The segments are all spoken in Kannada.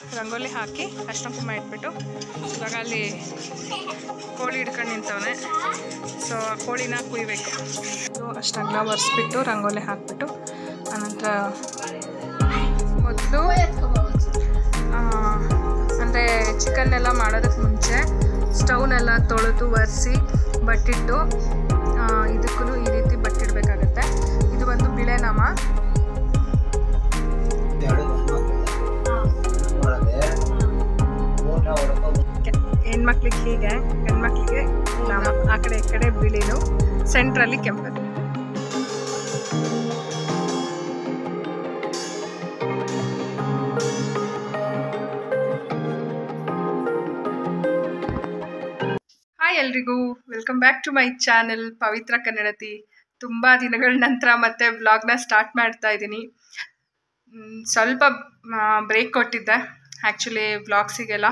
ರಂಗೋಲಿ ಹಾಕಿ ಅರ್ಶಿನ ಕುಂಕುಮ ಇಟ್ಬಿಟ್ಟು ಇವಾಗ ಅಲ್ಲಿ ಕೋಳಿ ಹಿಡ್ಕೊಂಡು ನಿಂತವನೆ. ಸೊ ಆ ಕೋಳಿನ ಕುಯ್ಬೇಕು. ಅಷ್ಟೆಲ್ಲ ಒರೆಸ್ಬಿಟ್ಟು ರಂಗೋಲಿ ಹಾಕ್ಬಿಟ್ಟು ಆನಂತರ ಮೊದಲು ಅಂದರೆ ಚಿಕನ್ನೆಲ್ಲ ಮಾಡೋದಕ್ಕೆ ಮುಂಚೆ ಸ್ಟವ್ನೆಲ್ಲ ತೊಳೆದು ಒರೆಸಿ ಬಟ್ಟಿಟ್ಟು ಇದಕ್ಕೂ ಈ ರೀತಿ ಬಟ್ಟಿಡಬೇಕಾಗತ್ತೆ. ಇದು ಒಂದು ಬಿಳೆನಾಮ. ಹೆಣ್ಮಕ್ಳಿಗೆ ಹೀಗೆ, ಹೆಣ್ಮಕ್ಳಿಗೆ ನಾಮ ಆ ಕಡೆ ಈ ಕಡೆ ಬಿಳಿದು, ಸೆಂಟ್ರಲ್ಲಿ ಕೆಂಪದು. ಹಾಯ್ ಎಲ್ರಿಗೂ, welcome back to my channel Pavitra Kannadathi. ತುಂಬ ದಿನಗಳ ನಂತರ ಮತ್ತೆ ವ್ಲಾಗ್ನ ಸ್ಟಾರ್ಟ್ ಮಾಡ್ತಾ ಇದ್ದೀನಿ. ಸ್ವಲ್ಪ ಬ್ರೇಕ್ ಕೊಟ್ಟಿದ್ದೆ ಆ್ಯಕ್ಚುಲಿ ವ್ಲಾಗ್ಸಿಗೆಲ್ಲ.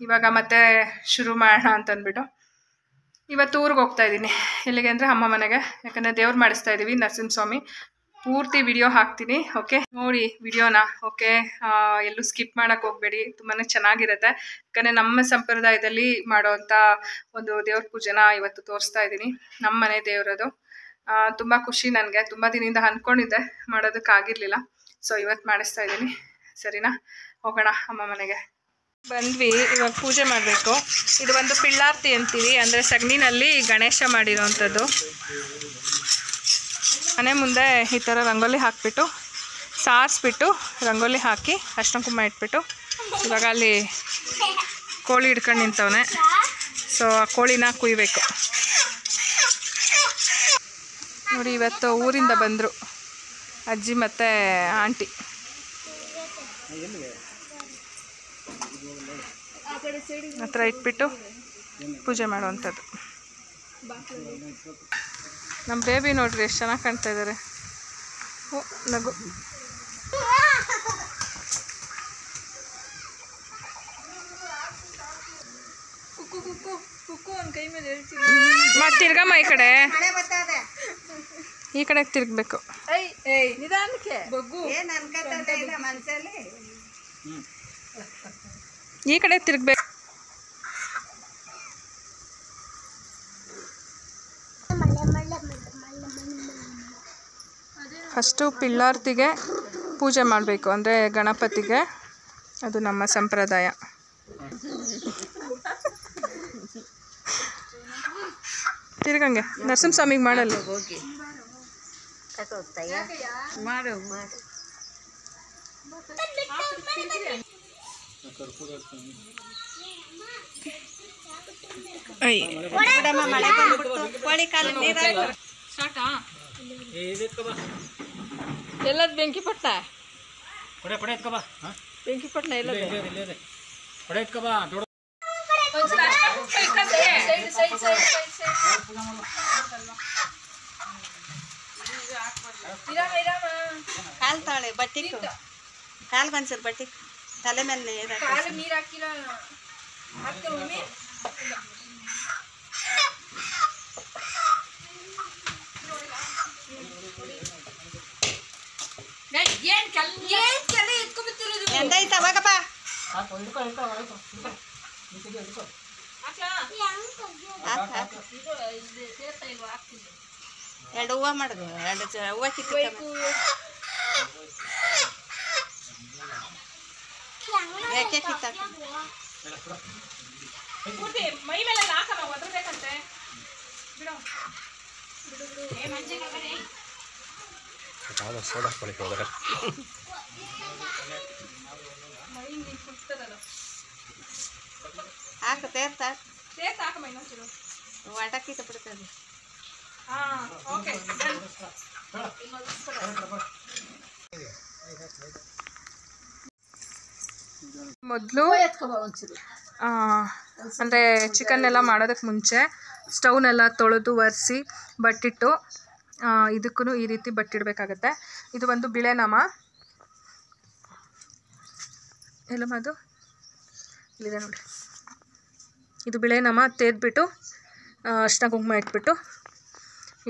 ಇವಾಗ ಮತ್ತೆ ಶುರು ಮಾಡೋಣ ಅಂತಂದ್ಬಿಟ್ಟು ಇವತ್ತು ಊರಿಗೆ ಹೋಗ್ತಾ ಇದ್ದೀನಿ. ಎಲ್ಲಿಗೆ ಅಂದರೆ ಅಮ್ಮ ಮನೆಗೆ. ಯಾಕಂದರೆ ದೇವ್ರು ಮಾಡಿಸ್ತಾ ಇದ್ದೀವಿ, ನರಸಿಂಹಸ್ವಾಮಿ. ಪೂರ್ತಿ ವಿಡಿಯೋ ಹಾಕ್ತೀನಿ, ಓಕೆ ನೋಡಿ ವಿಡಿಯೋನ. ಓಕೆ, ಎಲ್ಲೂ ಸ್ಕಿಪ್ ಮಾಡೋಕ್ಕೆ ಹೋಗಬೇಡಿ, ತುಂಬಾ ಚೆನ್ನಾಗಿರುತ್ತೆ. ಯಾಕಂದರೆ ನಮ್ಮ ಸಂಪ್ರದಾಯದಲ್ಲಿ ಮಾಡೋವಂಥ ಒಂದು ದೇವ್ರ ಪೂಜೆನ ಇವತ್ತು ತೋರಿಸ್ತಾ ಇದ್ದೀನಿ. ನಮ್ಮ ಮನೆ ದೇವ್ರದು. ತುಂಬ ಖುಷಿ ನನಗೆ. ತುಂಬ ದಿನದಿಂದ ಅಂದ್ಕೊಂಡಿದ್ದೆ, ಮಾಡೋದಕ್ಕಾಗಿರಲಿಲ್ಲ. ಸೊ ಇವತ್ತು ಮಾಡಿಸ್ತಾ ಇದ್ದೀನಿ. ಸರಿನಾ, ಹೋಗೋಣ ಅಮ್ಮ ಮನೆಗೆ. ಬಂದ್ವಿ, ಇವಾಗ ಪೂಜೆ ಮಾಡಬೇಕು. ಇದು ಒಂದು ಪಿಳ್ಳಾರ್ತಿ ಅಂತೀವಿ, ಅಂದರೆ ಸಗಣಿನಲ್ಲಿ ಗಣೇಶ ಮಾಡಿರೋವಂಥದ್ದು. ಮನೆ ಮುಂದೆ ಈ ಥರ ರಂಗೋಲಿ ಹಾಕಿಬಿಟ್ಟು ಸಾರಿಸ್ಬಿಟ್ಟು ರಂಗೋಲಿ ಹಾಕಿ ಅರ್ಶಿನ ಕುಂಕುಮ ಇಟ್ಬಿಟ್ಟು ಇವಾಗ ಅಲ್ಲಿ ಕೋಳಿ ಹಿಡ್ಕೊಂಡು ನಿಂತವನೆ. ಸೊ ಆ ಕೋಳಿನ ಕುಯ್ಬೇಕು. ನೋಡಿ, ಇವತ್ತು ಊರಿಂದ ಬಂದರು ಅಜ್ಜಿ ಮತ್ತು ಆಂಟಿ. ಹತ್ರ ಇಟ್ಬಿಟ್ಟು ಪೂಜೆ ಮಾಡುವಂಥದ್ದು. ನಮ್ಮ ಬೇಬಿ ನೋಡ್ರಿ ಎಷ್ಟು ಚೆನ್ನಾಗಿ ಕಾಣ್ತಾ ಇದ್ದಾರೆ. ಓ ನಗು. ಮತ್ತೆ ತಿರ್ಗಮ್ಮ ಈ ಕಡೆ, ಈ ಕಡೆ ತಿರ್ಗಬೇಕು. ಈ ಕಡೆ ತಿರ್ಗಬೇಕು. ಫಸ್ಟು ಪಿಳ್ಳಾರ್ತಿಗೆ ಪೂಜೆ ಮಾಡಬೇಕು, ಅಂದರೆ ಗಣಪತಿಗೆ. ಅದು ನಮ್ಮ ಸಂಪ್ರದಾಯ. ತಿರ್ಗಂಗೆ ನರಸಿಂಹಸ್ವಾಮಿಗೆ ಮಾಡಲ್ಲ. ಎಲ್ಲದ ಬೆಂಕಿ ಪಟ್ಟ, ಬೆಂಕಿ ಪಟ್ಟ ಎಲ್ಲ ಕಾಲು ತಾಳೆ ಬಟ್ಟೆ, ಕಾಲು ಒಂದ್ಸಲ ಬಟ್ಟೆ ತಲೆ ಮೇಲೆ ನೀರು ಹಾಕಿಲ್ಲ. ಎಂದೈತ ಅವಾಗಪ್ಪ ಎರಡು ಹೂವು ಮಾಡುದು, ಎರಡು ಹೂವು ಕಿತ್ತು ಯಾಕೆ ಕಿತ್ತಾಕ ಮೈ ಮೇಲೆ ಹಾಕಲ್ಲ, ಒದರ್ಬೇಕಂತೆ. ಹಾಕ ತೇರ್ತ ಹಾಕಮ್ಮ, ಇನ್ನೊಂಚೂರು ವಾಟ ಕಿತ್ತ ಬಿಡ್ತದೆ. ಓಕೆ. ಮೊದಲು ಅಂದರೆ ಚಿಕನ್ನೆಲ್ಲ ಮಾಡೋದಕ್ಕೆ ಮುಂಚೆ ಸ್ಟವ್ನೆಲ್ಲ ತೊಳೆದು ಒರೆಸಿ ಬಟ್ಟಿಟ್ಟು ಇದಕ್ಕೂ ಈ ರೀತಿ ಬಟ್ಟಿಡಬೇಕಾಗತ್ತೆ. ಇದು ಒಂದು ಬಿಳೆನಾಮ. ಎಲ್ಲಮ್ಮ ಅದು ಇಲ್ಲಿದೆ ನೋಡಿ. ಇದು ಬಿಳೆನಾಮ ತೆಗೆದ್ಬಿಟ್ಟು ಅರ್ಶಿನ ಕುಂಕುಮ ಇಟ್ಬಿಟ್ಟು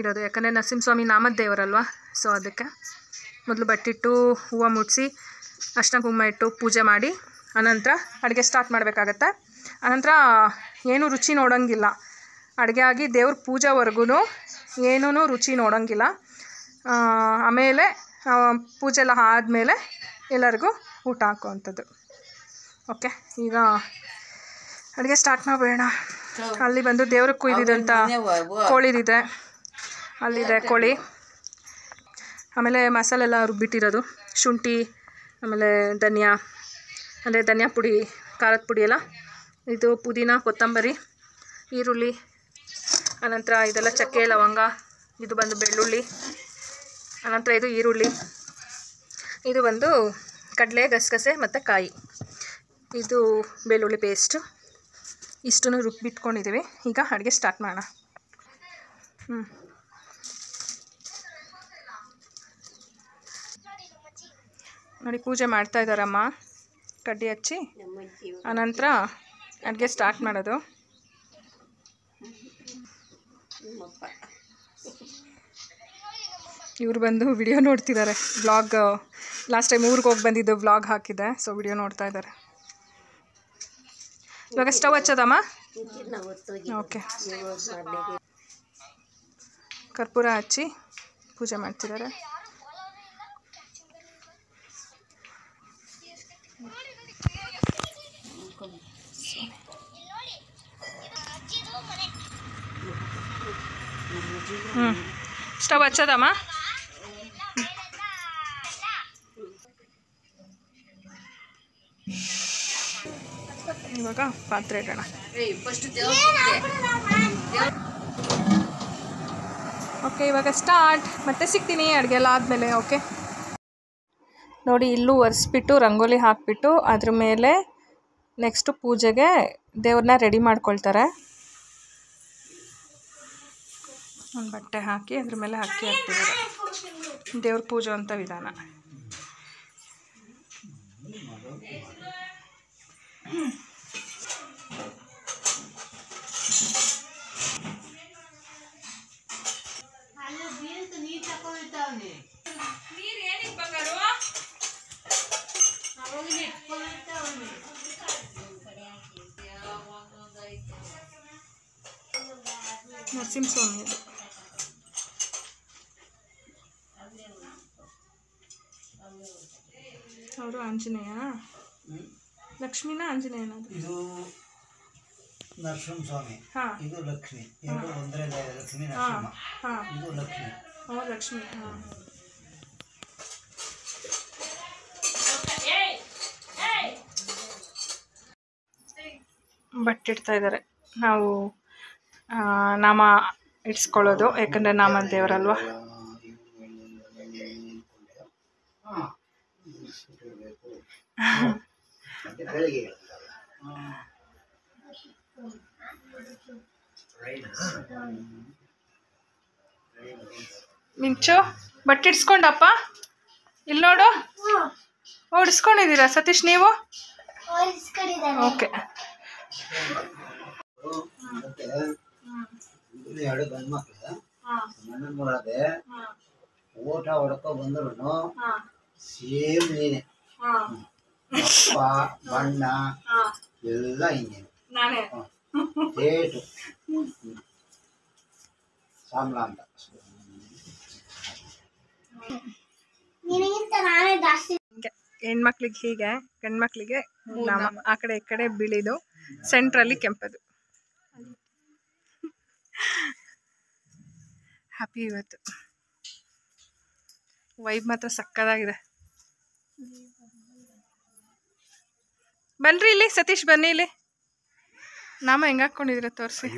ಇಡೋದು. ಯಾಕಂದರೆ ನರಸಿಂಹಸ್ವಾಮಿ ನಾಮದ ದೇವರಲ್ವ. ಸೊ ಅದಕ್ಕೆ ಮೊದಲು ಬಟ್ಟಿಟ್ಟು ಹೂವು ಮುಡಿಸಿ ಅರ್ಶಿನ ಕುಂಕುಮ ಇಟ್ಟು ಪೂಜೆ ಮಾಡಿ ಆನಂತರ ಅಡುಗೆ ಸ್ಟಾರ್ಟ್ ಮಾಡಬೇಕಾಗತ್ತೆ. ಆನಂತರ ಏನೂ ರುಚಿ ನೋಡೋಂಗಿಲ್ಲ, ಅಡುಗೆ ಆಗಿ ದೇವ್ರ ಪೂಜೆವರೆಗೂ ಏನೂ ರುಚಿ ನೋಡೋಂಗಿಲ್ಲ. ಆಮೇಲೆ ಪೂಜೆ ಎಲ್ಲ ಆದಮೇಲೆ ಎಲ್ಲರಿಗೂ ಊಟ ಹಾಕುವಂಥದ್ದು. ಓಕೆ, ಈಗ ಅಡುಗೆ ಸ್ಟಾರ್ಟ್ ಮಾಡಬೇಡ. ಅಲ್ಲಿ ಬಂದು ದೇವ್ರಿಗೆ ಕುಯ್ದಿದಂಥ ಕೋಳಿದಿದೆ, ಅಲ್ಲಿದೆ ಕೋಳಿ. ಆಮೇಲೆ ಮಸಾಲೆ ಎಲ್ಲ ರುಬ್ಬಿಟ್ಟಿರೋದು, ಶುಂಠಿ, ಆಮೇಲೆ ಧನಿಯಾ ಅಂದರೆ ಧನಿಯಾ ಪುಡಿ, ಖಾರದ ಪುಡಿ ಎಲ್ಲ, ಇದು ಪುದೀನ, ಕೊತ್ತಂಬರಿ, ಈರುಳ್ಳಿ, ಆನಂತರ ಇದೆಲ್ಲ ಚಕ್ಕೆ ಲವಂಗ, ಇದು ಬಂದು ಬೆಳ್ಳುಳ್ಳಿ, ಆನಂತರ ಇದು ಈರುಳ್ಳಿ, ಇದು ಬಂದು ಕಡಲೆ, ಗಸಗಸೆ ಮತ್ತು ಕಾಯಿ, ಇದು ಬೆಳ್ಳುಳ್ಳಿ ಪೇಸ್ಟು. ಇಷ್ಟನ್ನು ರುಬ್ಬಿಟ್ಕೊಂಡಿದ್ದೀವಿ. ಈಗ ಅಡುಗೆ ಸ್ಟಾರ್ಟ್ ಮಾಡೋಣ. ನೋಡಿ ಪೂಜೆ ಮಾಡ್ತಾ ಇದ್ದಾರಮ್ಮ, ಕಡ್ಡಿ ಹಚ್ಚಿ. ಆನಂತರ ಅಡುಗೆ ಸ್ಟಾರ್ಟ್ ಮಾಡೋದು. ಇವರು ಬಂದು ವಿಡಿಯೋ ನೋಡ್ತಿದ್ದಾರೆ, ವ್ಲಾಗ್. ಲಾಸ್ಟ್ ಟೈಮ್ ಊರಿಗೆ ಹೋಗಿ ಬಂದಿದ್ದು ವ್ಲಾಗ್ ಹಾಕಿದ್ದೆ, ಸೊ ವಿಡಿಯೋ ನೋಡ್ತಾ ಇದ್ದಾರೆ. ಇವಾಗ ಸ್ಟವ್ ಹಚ್ಚೋದಮ್ಮ. ಓಕೆ, ಕರ್ಪೂರ ಹಚ್ಚಿ ಪೂಜೆ ಮಾಡ್ತಿದ್ದಾರೆ. ಸ್ಟವ್ ಹಚ್ಚೋದಮ್ಮ. ಇವಾಗ ಪಾತ್ರೆ ಇಡೋಣ. ಓಕೆ, ಇವಾಗ ಸ್ಟಾರ್ಟ್. ಮತ್ತೆ ಸಿಗ್ತೀನಿ ಅಡುಗೆ ಎಲ್ಲ ಆದಮೇಲೆ. ಓಕೆ ನೋಡಿ, ಇಲ್ಲೂ ಒರೆಸ್ಬಿಟ್ಟು ರಂಗೋಲಿ ಹಾಕಿಬಿಟ್ಟು ಅದ್ರ ಮೇಲೆ ನೆಕ್ಸ್ಟು ಪೂಜೆಗೆ ದೇವ್ರನ್ನ ರೆಡಿ ಮಾಡ್ಕೊಳ್ತಾರೆ. ಒಂದು ಬಟ್ಟೆ ಹಾಕಿ ಅದ್ರ ಮೇಲೆ ಅಕ್ಕಿ ಹಾಕ್ತಿದ್ದಾರೆ. ದೇವ್ರ ಪೂಜೆ ಅಂತ ವಿಧಾನ. ನರಸಿಂಹಸ್ವಾಮಿ ಅದು. ಅವರು ಆಂಜನೇಯ, ಲಕ್ಷ್ಮೀನ ಆಂಜನೇಯನ? ಇದು ನರಸಿಂಹಸ್ವಾಮಿ, ಇದು ಲಕ್ಷ್ಮಿ. ಎರಡು ಒಂದರೇ ಲಕ್ಷ್ಮಿ ನರಸಿಂಹ. ಇದು ಲಕ್ಷ್ಮಿ. ಲಕ್ಷ್ಮಿ. ಬಟ್ಟಿಡ್ತಾ ಇದ್ದಾರೆ. ನಾವು ನಾಮ ಇಡ್ಸ್ಕೊಳ್ಳೋದು, ಯಾಕಂದರೆ ನಾಮ ದೇವರಲ್ವಾ. ಮಿಂಚು ಬಟ್ಟಿಡ್ಸ್ಕೊಂಡಪ್ಪ, ಇಲ್ಲಿ ನೋಡು. ಓಡಿಸ್ಕೊಂಡಿದ್ದೀರಾ ಸತೀಶ್ ನೀವು? ಓಕೆ. ಎರಡು ಗಂಡು ಮಕ್ಳು ನನ್ನ ಒಳಗೆ ಊಟ ಹೊಡ್ಕೊ ಬಂದ್ರು ಸೇಮ್ ನೀನೆ. ಅಪ್ಪ ಬಣ್ಣ ಎಲ್ಲ ಹಿಂಗೆ ಏಟು ಸಾಂಬ್ಳ ಅಂತ. ಹೆಣ್ಮಕ್ಳಿಗೆ ಹೀಗೆ, ಗಂಡ್ಮಕ್ಳಿಗೆ ನಾಮ ಆ ಕಡೆ ಈ ಕಡೆ ಬಿಳಿದು, ಸೆಂಟ್ರಲ್ಲಿ ಕೆಂಪದು. ಹ್ಯಾಪಿ. ಇವತ್ತು ವೈಬ್ ಮಾತ್ರ ಸಕ್ಕದಾಗಿದೆ. ಬನ್ರಿ ಇಲ್ಲಿ, ಸತೀಶ್ ಬನ್ನಿ ಇಲ್ಲಿ. ನಾಮ ಹೆಂಗೆ ಹಾಕ್ಕೊಂಡಿದ್ದೀರ ತೋರಿಸಿ.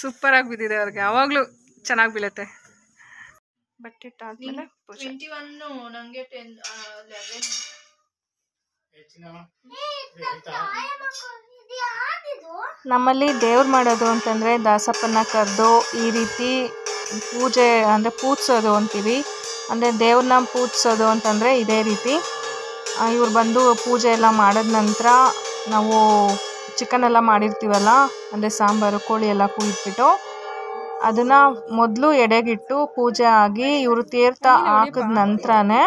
ಸೂಪರ್ ಆಗಿ ಬಿದ್ದಿದೆ ಅವ್ರಿಗೆ, ಯಾವಾಗಲೂ ಚೆನ್ನಾಗಿ ಬೀಳುತ್ತೆ. ಬಟ್ಟೆ ಇಟ್ಟಾದ್ಮೇಲೆ ಪೂಜೆ. ನಮ್ಮಲ್ಲಿ ದೇವ್ರು ಮಾಡೋದು ಅಂತಂದರೆ ದಾಸಪ್ಪನ ಕರೆದು ಈ ರೀತಿ ಪೂಜೆ ಅಂದರೆ ಪೂಜಿಸೋದು ಅಂತೀವಿ. ಅಂದರೆ ದೇವ್ರನ್ನ ಪೂಜಿಸೋದು ಅಂತಂದರೆ ಇದೇ ರೀತಿ. ಇವ್ರು ಬಂದು ಪೂಜೆ ಎಲ್ಲ ಮಾಡಿದ ನಂತರ ನಾವು ಚಿಕನ್ ಎಲ್ಲ ಮಾಡಿರ್ತೀವಲ್ಲ, ಅಂದರೆ ಸಾಂಬಾರು, ಕೋಳಿ ಎಲ್ಲ ಕುಯ್ದುಬಿಟ್ಟು ಅದನ್ನು ಮೊದಲು ಎಡೆಗಿಟ್ಟು ಪೂಜೆ ಆಗಿ ಇವರು ತೀರ್ಥ ಹಾಕಿದ ನಂತರನೇ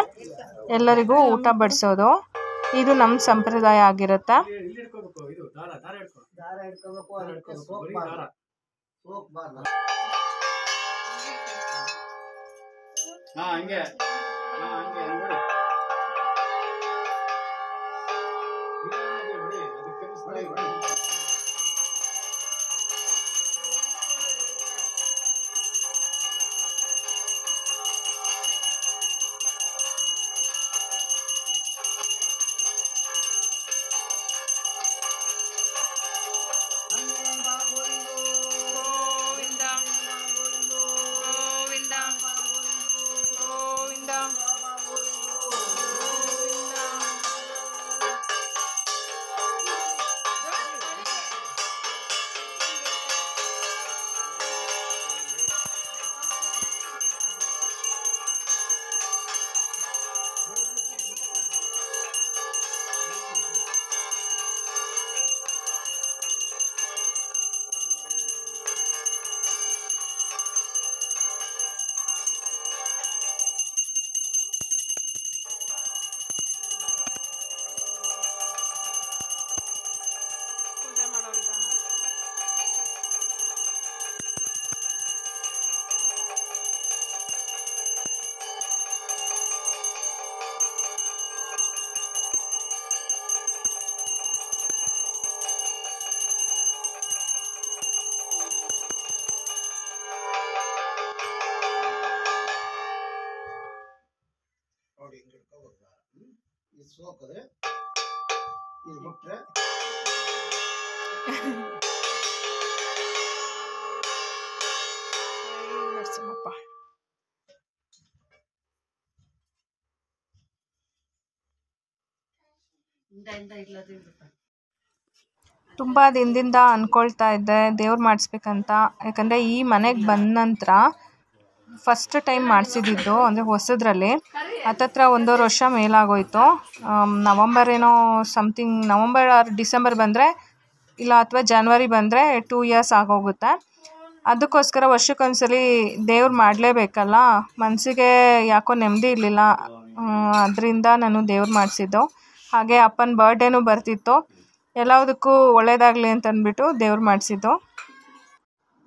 ಎಲ್ಲರಿಗೂ ಊಟ ಬಡಿಸೋದು. ಇದು ನಮ್ಮ ಸಂಪ್ರದಾಯ ಆಗಿರುತ್ತೆ. ದಾರ ಹಿಡ್ಕೋಬೇಕು, ಅದಕ್ಕೆ ಹೋಗ್ಬಾರ್ದು. ಹಂಗೆ ಪೂಜೆ ಮಾಡೋ ವಿಧಾನ. ನೋಡಿ ಹಿಂಗೆ ಹಿಡ್ಕೋಬೇಕು ದಾರ. ಇದು ಸೋಕಿದ್ರೆ ಇದು ಬಿಟ್ರೆ ನರಸಿಂಹಪ್ಪ. ತುಂಬ ದಿನದಿಂದ ಅಂದ್ಕೊಳ್ತಾ ಇದ್ದೆ ದೇವ್ರು ಮಾಡಿಸ್ಬೇಕಂತ. ಯಾಕಂದರೆ ಈ ಮನೆಗೆ ಬಂದ ನಂತರ ಫಸ್ಟ್ ಟೈಮ್ ಮಾಡಿಸಿದ್ದು ಅಂದರೆ ಹೊಸದ್ರಲ್ಲಿ ಹತ್ತತ್ರ 1.5 ವರ್ಷ ಮೇಲಾಗೋಯ್ತು. ನವಂಬರ್ ಏನೋ ಸಮಥಿಂಗ್, ನವಂಬರ್ ಆರ್ ಡಿಸೆಂಬರ್ ಬಂದರೆ ಇಲ್ಲ ಅಥವಾ ಜನವರಿ ಬಂದರೆ 2 ಇಯರ್ಸ್ ಆಗೋಗುತ್ತೆ. ಅದಕ್ಕೋಸ್ಕರ ವರ್ಷಕ್ಕೊಂದ್ಸಲಿ ದೇವ್ರು ಮಾಡಲೇಬೇಕಲ್ಲ, ಮನಸ್ಸಿಗೆ ಯಾಕೋ ನೆಮ್ಮದಿ ಇರಲಿಲ್ಲ. ಅದರಿಂದ ನಾನು ದೇವ್ರು ಮಾಡಿಸಿದ್ದು. ಹಾಗೆ ಅಪ್ಪನ ಬರ್ಡೇನೂ ಬರ್ತಿತ್ತು. ಎಲ್ಲದಕ್ಕೂ ಒಳ್ಳೆಯದಾಗಲಿ ಅಂತ ಅಂದ್ಬಿಟ್ಟು ದೇವ್ರು ಮಾಡಿಸಿದ್ದು.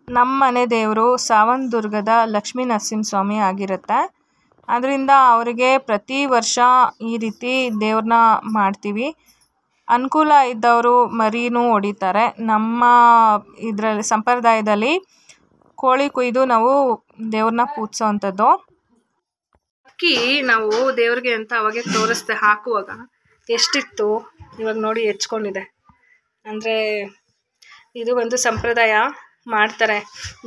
ನಮ್ಮ ಮನೆ ದೇವರು ಸಾವಂತದುರ್ಗದ ಲಕ್ಷ್ಮೀ ನರಸಿಂಹಸ್ವಾಮಿ ಆಗಿರುತ್ತೆ. ಅದರಿಂದ ಅವರಿಗೆ ಪ್ರತಿ ವರ್ಷ ಈ ರೀತಿ ದೇವ್ರನ್ನ ಮಾಡ್ತೀವಿ. ಅನುಕೂಲ ಇದ್ದವರು ಮರಿನೂ ಹೊಡಿತಾರೆ. ನಮ್ಮ ಇದರಲ್ಲಿ ಸಂಪ್ರದಾಯದಲ್ಲಿ ಕೋಳಿ ಕೊಯ್ದು ನಾವು ದೇವ್ರನ್ನ ಪೂಜಿಸೋವಂಥದ್ದು. ಅಕ್ಕಿ ನಾವು ದೇವ್ರಿಗೆ ಅಂತ ಅವಾಗೆ ತೋರಿಸ್ದೆ ಹಾಕುವಾಗ ಎಷ್ಟಿತ್ತು, ಇವಾಗ ನೋಡಿ ಹೆಚ್ಕೊಂಡಿದೆ. ಅಂದರೆ ಇದು ಒಂದು ಸಂಪ್ರದಾಯ ಮಾಡ್ತಾರೆ.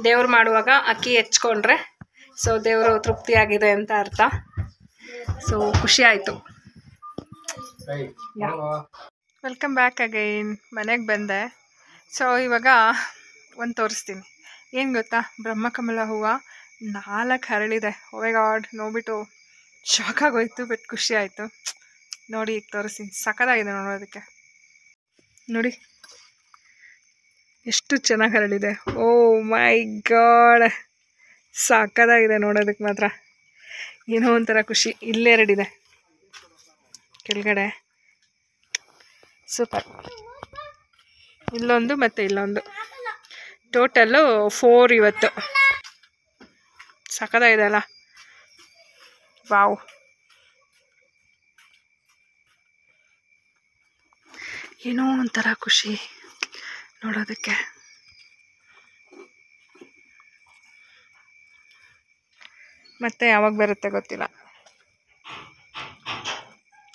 ದೇವ್ರು ಮಾಡುವಾಗ ಅಕ್ಕಿ ಹೆಚ್ಕೊಂಡ್ರೆ ಸೊ ದೇವರು ತೃಪ್ತಿಯಾಗಿದೆ ಅಂತ ಅರ್ಥ. ಸೊ ಖುಷಿ ಆಯಿತು. Welcome back again. ಮನೆಗೆ ಬಂದೆ. ಸೊ ಇವಾಗ ಒಂದು ತೋರಿಸ್ತೀನಿ. ಏನು ಗೊತ್ತಾ, ಬ್ರಹ್ಮಕಮಲ ಹೂವು 4 ಹರಳಿದೆ. ಓ ಮೈ ಗಾಡ್, ನೋಡ್ಬಿಟ್ಟು ಶಾಕ್ ಆಗೋಯ್ತು, ಬಟ್ ಖುಷಿ ಆಯಿತು. ನೋಡಿ ಈಗ ತೋರಿಸ್ತೀನಿ. ಸಖತ್ತಾಗಿದೆ ನೋಡೋದಕ್ಕೆ. ನೋಡಿ ಎಷ್ಟು ಚೆನ್ನಾಗಿ ಹರಳಿದೆ. ಓ ಮೈ ಗಾಡ್, ಸಖತ್ತಾಗಿದೆ ನೋಡೋದಕ್ಕೆ ಮಾತ್ರ. ಏನೋ ಒಂಥರ ಖುಷಿ. ಇಲ್ಲೆರಡಿದೆ ಕೆಳಗಡೆ, ಸೂಪರ್. ಇಲ್ಲೊಂದು ಮತ್ತು ಇಲ್ಲೊಂದು, ಟೋಟಲ್ಲು 4 ಇವತ್ತು. ಸಖತ್ತಾಗಿದೆ ಅಲ್ಲ, ವಾವ್. ಏನೋ ಒಂಥರ ಖುಷಿ ನೋಡೋದಕ್ಕೆ. ಮತ್ತೆ ಯಾವಾಗ ಬರುತ್ತೆ ಗೊತ್ತಿಲ್ಲ.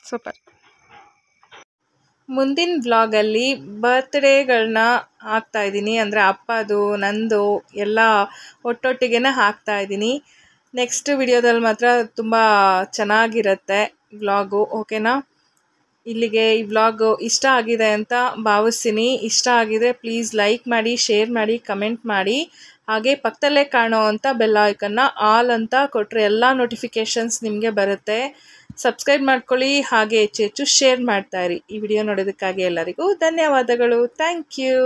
ಸೂಪರ್. ಮುಂದಿನ ವ್ಲಾಗಲ್ಲಿ ಬರ್ತ್ಡೇಗಳನ್ನ ಹಾಕ್ತಾಯಿದ್ದೀನಿ. ಅಂದರೆ ಅಪ್ಪದು ನಂದು ಎಲ್ಲ ಒಟ್ಟೊಟ್ಟಿಗೆ ಹಾಕ್ತಾಯಿದ್ದೀನಿ. ನೆಕ್ಸ್ಟ್ ವಿಡಿಯೋದಲ್ಲಿ ಮಾತ್ರ ತುಂಬ ಚೆನ್ನಾಗಿರುತ್ತೆ ವ್ಲಾಗು. ಓಕೆನಾ? ಇಲ್ಲಿಗೆ ಈ ವ್ಲಾಗು ಇಷ್ಟ ಆಗಿದೆ ಅಂತ ಭಾವಿಸ್ತೀನಿ. ಇಷ್ಟ ಆಗಿದರೆ ಪ್ಲೀಸ್ ಲೈಕ್ ಮಾಡಿ, ಶೇರ್ ಮಾಡಿ, ಕಮೆಂಟ್ ಮಾಡಿ. ಹಾಗೆ ಪಕ್ಕದಲ್ಲೇ ಕಾಣೋ ಅಂಥ ಬೆಲ್ ಐಕನ್ನ ಆಲ್ ಅಂತ ಕೊಟ್ಟರೆ ಎಲ್ಲ ನೋಟಿಫಿಕೇಷನ್ಸ್ ನಿಮಗೆ ಬರುತ್ತೆ. ಸಬ್ಸ್ಕ್ರೈಬ್ ಮಾಡ್ಕೊಳ್ಳಿ. ಹಾಗೆ ಹೆಚ್ಚು ಹೆಚ್ಚು ಶೇರ್ ಮಾಡ್ತಾಯಿರಿ. ಈ ವಿಡಿಯೋ ನೋಡೋದಕ್ಕಾಗಿ ಎಲ್ಲರಿಗೂ ಧನ್ಯವಾದಗಳು. Thank you.